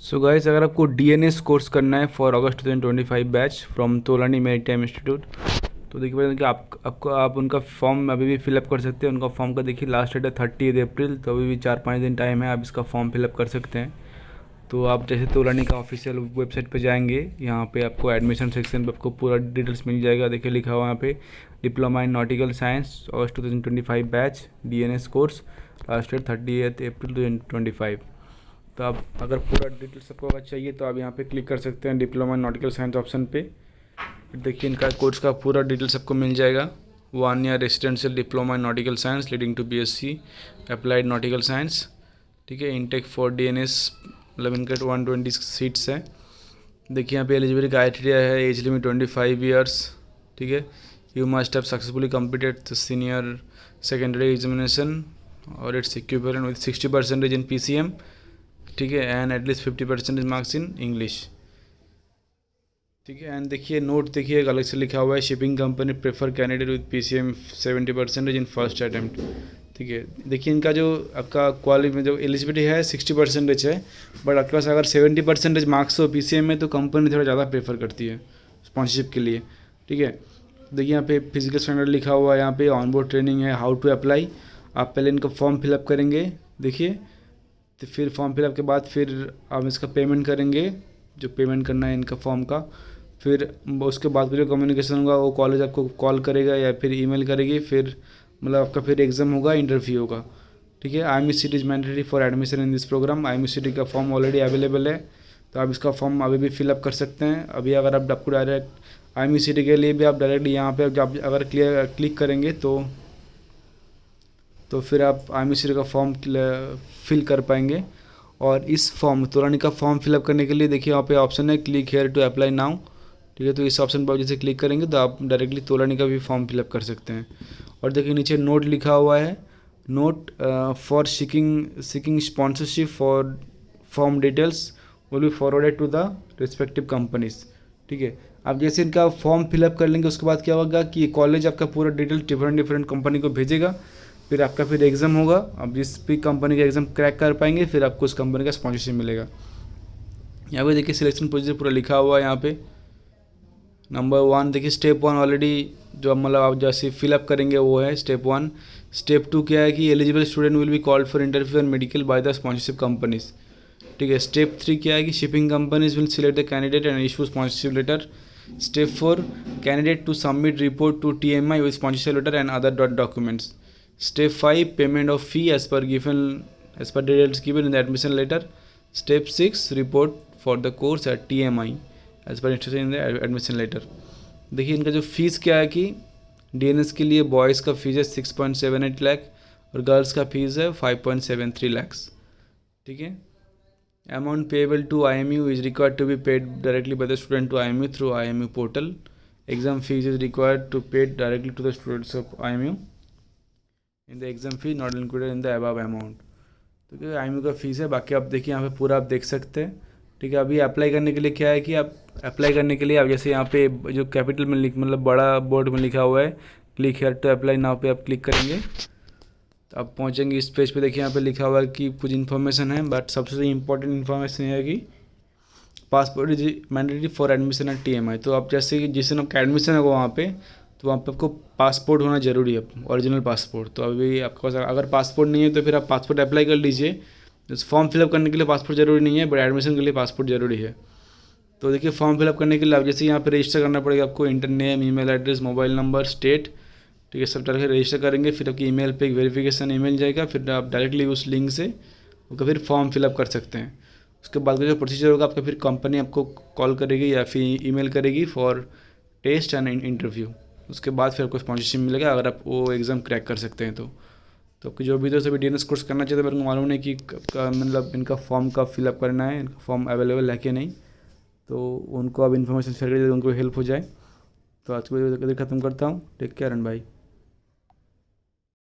So guys, अगर आपको DNS course करना है for August 2025 batch from Tolani maritime institute, तो देखिए भाई कि आप उनका फॉर्म अभी भी फिलअप कर सकते हैं। उनका फॉर्म का देखिए लास्ट डेट है 30 अप्रैल, तो अभी भी 4-5 दिन टाइम है, आप इसका फॉर्म फिलअप कर सकते हैं। तो आप जैसे तोलानी का ऑफिशियल वेबसाइट पे जाएंगे, यहाँ पे आपको एडमिशन सेक्शन पे आपको पूरा डिटेल्स मिल जाएगा। देखिए लिखा हुआ यहाँ पे diploma in nautical science August 2025 batch DNS course, last date 30 April 2025। तो आप अगर पूरा डिटेल्स आपको अगर चाहिए तो आप यहाँ पे क्लिक कर सकते हैं diploma in nautical science option पे। फिर देखिए इनका कोर्स का पूरा डिटेल्स आपको मिल जाएगा। 1 year residential diploma in nautical science leading to BSc applied nautical science. ठीक है, इनटेक फॉर डीएनएस, मतलब इनका 120 सीट्स है। देखिए यहाँ पे एलिजिबिलिटी क्राइटेरिया है, एज लिमिट 25 ईयर्स। ठीक है, you must have successfully completed the senior secondary examination और it's equivalent with 60% in PCM. ठीक है, and at least 50% marks in English. ठीक है, एंड देखिए नोट देखिए अलग से लिखा हुआ है, shipping company prefer candidate with PCM 70% in first attempt. ठीक है, देखिए इनका जो आपका क्वालिटी में जो एलिजिबिलिटी है 60% है, बट आपके पास अगर 70% मार्क्स हो पीसीएम में तो कंपनी थोड़ा ज़्यादा प्रेफर करती है स्पॉन्सरशिप के लिए। ठीक है, देखिए यहाँ पे फिजिकल स्टैंडर्ड लिखा हुआ है, यहाँ पे ऑनबोर्ड ट्रेनिंग है, हाउ टू अप्लाई। आप पहले इनका फॉर्म फिलअप करेंगे, देखिए, तो फिर फॉर्म फिलअप के बाद फिर आप इसका पेमेंट करेंगे, जो पेमेंट करना है इनका फॉर्म का। फिर उसके बाद जो कम्युनिकेशन होगा वो कॉलेज आपको कॉल करेगा या फिर ईमेल करेगी, फिर मतलब आपका फिर एग्ज़ाम होगा, इंटरव्यू होगा। ठीक है, IME is mandatory for admission in this programme. IME का फॉर्म ऑलरेडी अवेलेबल है, तो आप इसका फॉर्म अभी भी फिलअप कर सकते हैं। अभी अगर आप आपको डायरेक्ट IME के लिए भी आप डायरेक्ट यहाँ पे जब अगर क्लिक करेंगे तो फिर आप IME का फॉर्म फिल कर पाएंगे। और इस फॉर्म तोलानी का फॉर्म फिलअप करने के लिए देखिए यहाँ पे ऑप्शन है click here to apply now. ठीक है, तो इस ऑप्शन पर जैसे क्लिक करेंगे तो आप डायरेक्टली तोलानी का भी फॉर्म फिलअप कर सकते हैं। और देखिए नीचे नोट लिखा हुआ है, note for seeking sponsorship for form details will be forwarded to the respective companies. ठीक है, आप जैसे इनका फॉर्म फिलअप कर लेंगे उसके बाद क्या होगा कि कॉलेज आपका पूरा डिटेल्स डिफरेंट कंपनी को भेजेगा। फिर आपका फिर एग्ज़ाम होगा, आप जिस भी कंपनी का एग्ज़ाम क्रैक कर पाएंगे फिर आपको उस कंपनी का स्पॉन्सरशिप मिलेगा। यहाँ पे देखिए सिलेक्शन प्रोसीजर पूरा लिखा हुआ है। यहाँ पे नंबर 1 देखिए स्टेप 1 ऑलरेडी जो मतलब आप जैसे फिलअप करेंगे वो है स्टेप 1। स्टेप 2 क्या है कि eligible student will be called for interview and medical by the sponsorship companies. ठीक है, स्टेप 3 क्या है कि shipping companies will select the candidate and issue sponsorship letter. Step 4 candidate to submit report to TMI with sponsorship letter and other documents. Step 5 payment of fee as per details given in the admission letter. Step 6 report for the course at TMI as per instruction in the admission letter. देखिए इनका जो fees क्या है कि DNS के लिए boys का fees है 6.78 लाख और गर्ल्स का फीस है 5.73 lakhs। ठीक है, amount payable to IMU is required to be paid directly by the student to IMU through IMU portal. Exam fees is required to paid directly to the students of IMU in the exam fee not included in the above amount. तो क्या IMU का fees है, बाकी आप देखिए यहाँ पे पूरा आप देख सकते हैं। ठीक है, अभी अप्लाई करने के लिए क्या है कि आप अप्लाई करने के लिए आप जैसे यहाँ पे जो कैपिटल में मतलब बड़ा बोर्ड में लिखा हुआ है click here to apply now पे आप क्लिक करेंगे तो आप पहुँचेंगे इस पेज पे। देखिए यहाँ पे लिखा हुआ है कि कुछ इन्फॉर्मेशन है, बट सबसे इम्पोर्टेंट इन्फॉर्मेशन है कि passport is mandatory for admission eight TMI। तो आप जैसे कि जिस दिन आपका एडमिशन होगा वहाँ पे, तो वहाँ पे आपको पासपोर्ट होना ज़रूरी है, ओरिजिनल पासपोर्ट। तो अभी आपके पास अगर पासपोर्ट नहीं है तो फिर आप पासपोर्ट अप्लाई कर लीजिए। इस फॉर्म फिलअप करने के लिए पासपोर्ट ज़रूरी नहीं है, बट एडमिशन के लिए पासपोर्ट ज़रूरी है। तो देखिए फॉर्म फिलअप करने के लिए आप जैसे यहाँ पे रजिस्टर करना पड़ेगा आपको, inter name, email address, mobile number, state. ठीक है, सब डाल के रजिस्टर करेंगे, फिर आपकी ईमेल पे एक वेरिफिकेशन ईमेल जाएगा, फिर आप डायरेक्टली उस लिंक से उसका फिर फॉर्म फिलअप कर सकते हैं। उसके बाद का जो प्रोसीजर होगा आपका, फिर कंपनी आपको कॉल करेगी या फिर ईमेल करेगी फॉर टेस्ट एंड इंटरव्यू। उसके बाद फिर आपको स्पॉन्सरशिप मिलेगा अगर आप वो एग्ज़ाम क्रैक कर सकते हैं तो आपकी जो भी तो सभी DNS कोर्स करना चाहिए। तो मेरे को मालूम नहीं कि मतलब इनका फॉर्म कब फिलअप करना है, इनका फॉर्म अवेलेबल है कि नहीं, तो उनको अब इन्फॉर्मेशन शेयर कर उनको हेल्प हो जाए। तो आज की वीडियो ख़त्म करता हूँ। Take care and bye.